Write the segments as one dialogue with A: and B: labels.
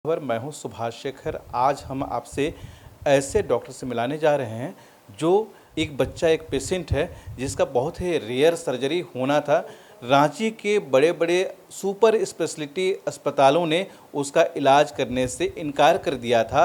A: खबर। मैं हूं सुभाष शेखर। आज हम आपसे ऐसे डॉक्टर से मिलाने जा रहे हैं जो एक बच्चा, एक पेशेंट है जिसका बहुत ही रेयर सर्जरी होना था। रांची के बड़े बड़े सुपर स्पेशलिटी अस्पतालों ने उसका इलाज करने से इनकार कर दिया था।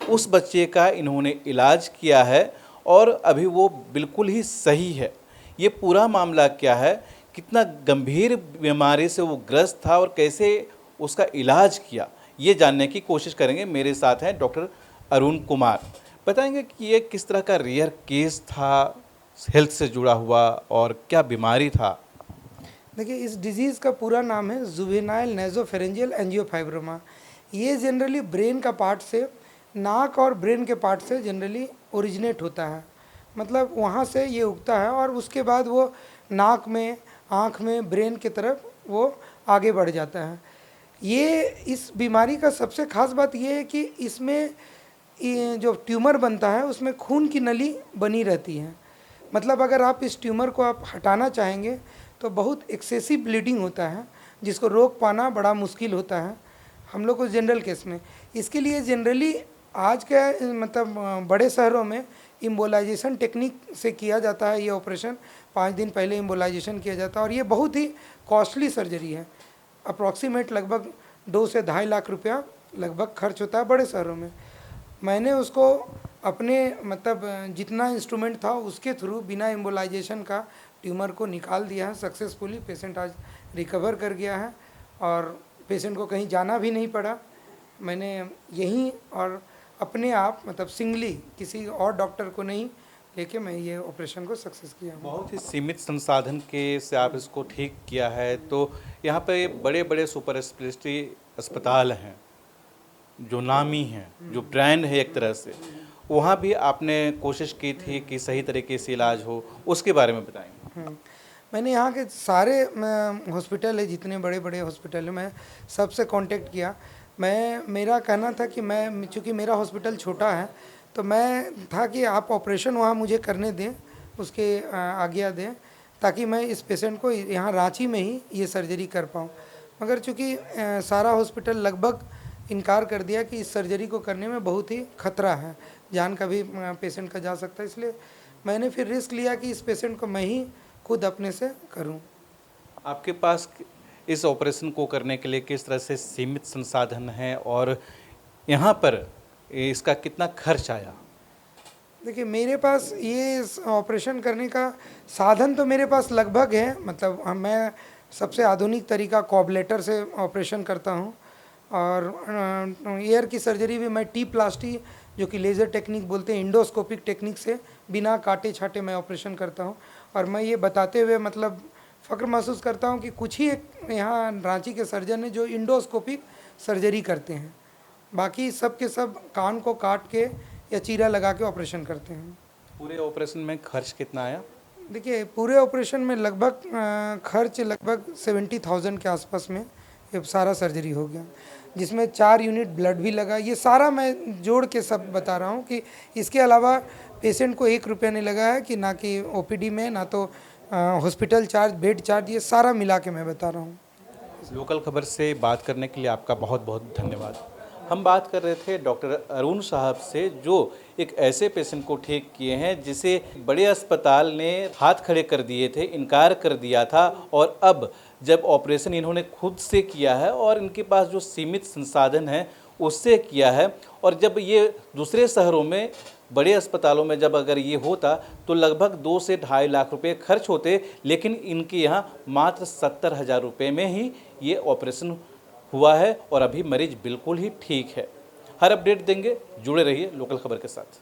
A: उस बच्चे का इन्होंने इलाज किया है और अभी वो बिल्कुल ही सही है। ये पूरा मामला क्या है, कितना गंभीर बीमारी से वो ग्रस्त था और कैसे उसका इलाज किया, ये जानने की कोशिश करेंगे। मेरे साथ हैं डॉक्टर अरुण कुमार। बताएंगे कि ये किस तरह का रेयर केस था, हेल्थ से जुड़ा हुआ, और क्या बीमारी था।
B: देखिए, इस डिज़ीज़ का पूरा नाम है जुवेनाइल नेज़ोफेरेंजियल एंजियोफाइब्रोमा। ये जनरली ब्रेन का पार्ट से, नाक और ब्रेन के पार्ट से जनरली ओरिजिनेट होता है। मतलब वहाँ से ये उगता है और उसके बाद वो नाक में, आँख में, ब्रेन की तरफ वो आगे बढ़ जाता है। ये इस बीमारी का सबसे ख़ास बात ये है कि इसमें ये जो ट्यूमर बनता है उसमें खून की नली बनी रहती है। मतलब अगर आप इस ट्यूमर को आप हटाना चाहेंगे तो बहुत एक्सेसिव ब्लीडिंग होता है, जिसको रोक पाना बड़ा मुश्किल होता है हम लोग को जनरल केस में। इसके लिए जनरली आज के बड़े शहरों में इम्बोलाइजेशन टेक्निक से किया जाता है। ये ऑपरेशन 5 दिन पहले इम्बोलाइजेशन किया जाता है और ये बहुत ही कॉस्टली सर्जरी है। अप्रॉक्सीमेट लगभग 2 से 2.5 लाख रुपया लगभग खर्च होता है बड़े शहरों में। मैंने उसको अपने जितना इंस्ट्रूमेंट था उसके थ्रू बिना एम्बोलाइजेशन का ट्यूमर को निकाल दिया है सक्सेसफुली। पेशेंट आज रिकवर कर गया है और पेशेंट को कहीं जाना भी नहीं पड़ा। मैंने यहीं और अपने आप सिंगली किसी और डॉक्टर को नहीं लेके मैं ये ऑपरेशन को सक्सेस किया।
A: बहुत ही सीमित संसाधन के से आप इसको ठीक किया है। तो यहाँ पे बड़े बड़े सुपर स्पेशलिटी अस्पताल हैं जो नामी हैं, जो ब्रांड है एक तरह से, वहाँ भी आपने कोशिश की थी कि सही तरीके से इलाज हो, उसके बारे में बताएंगे।
B: मैंने यहाँ के सारे हॉस्पिटल है, जितने बड़े बड़े हॉस्पिटल है, मैं सबसे कांटेक्ट किया। मेरा कहना था कि चूँकि मेरा हॉस्पिटल छोटा है तो मैं था कि आप ऑपरेशन वहाँ मुझे करने दें, उसके आज्ञा दें, ताकि मैं इस पेशेंट को यहाँ रांची में ही ये सर्जरी कर पाऊँ। मगर चूँकि सारा हॉस्पिटल लगभग इनकार कर दिया कि इस सर्जरी को करने में बहुत ही खतरा है, जान का भी पेशेंट का जा सकता है, इसलिए मैंने फिर रिस्क लिया कि इस पेशेंट को मैं ही खुद अपने से करूं।
A: आपके पास इस ऑपरेशन को करने के लिए किस तरह से सीमित संसाधन हैं और यहाँ पर इसका कितना खर्च आया?
B: देखिए, मेरे पास ये ऑपरेशन करने का साधन तो मेरे पास लगभग है। मैं सबसे आधुनिक तरीका कॉबलेटर से ऑपरेशन करता हूँ और ईयर की सर्जरी भी मैं टी प्लास्टी, जो कि लेज़र टेक्निक बोलते हैं, इंडोस्कोपिक टेक्निक से बिना काटे छाटे मैं ऑपरेशन करता हूँ। और मैं ये बताते हुए फ़ख्र महसूस करता हूँ कि कुछ ही एक यहाँ रांची के सर्जन हैं जो इंडोस्कोपिक सर्जरी करते हैं। बाकी सब के सब कान को काट के या चीरा लगा के ऑपरेशन करते हैं।
A: पूरे ऑपरेशन में खर्च कितना आया?
B: देखिए, पूरे ऑपरेशन में लगभग खर्च लगभग 70,000 के आसपास में ये सारा सर्जरी हो गया, जिसमें 4 यूनिट ब्लड भी लगा। ये सारा मैं जोड़ के सब बता रहा हूँ कि इसके अलावा पेशेंट को 1 रुपया नहीं लगा है, कि ना कि ओपीडी में, ना तो हॉस्पिटल चार्ज, बेड चार्ज, ये सारा मिला के मैं बता रहा हूँ।
A: लोकल खबर से बात करने के लिए आपका बहुत बहुत धन्यवाद। हम बात कर रहे थे डॉक्टर अरुण साहब से, जो एक ऐसे पेशेंट को ठीक किए हैं जिसे बड़े अस्पताल ने हाथ खड़े कर दिए थे, इनकार कर दिया था, और अब जब ऑपरेशन इन्होंने खुद से किया है और इनके पास जो सीमित संसाधन है उससे किया है। और जब ये दूसरे शहरों में बड़े अस्पतालों में जब अगर ये होता तो लगभग 2 से 2.5 लाख रुपए खर्च होते, लेकिन इनके यहाँ मात्र 70,000 रुपये में ही ये ऑपरेशन हुआ है और अभी मरीज बिल्कुल ही ठीक है। हर अपडेट देंगे, जुड़े रहिए लोकल खबर के साथ।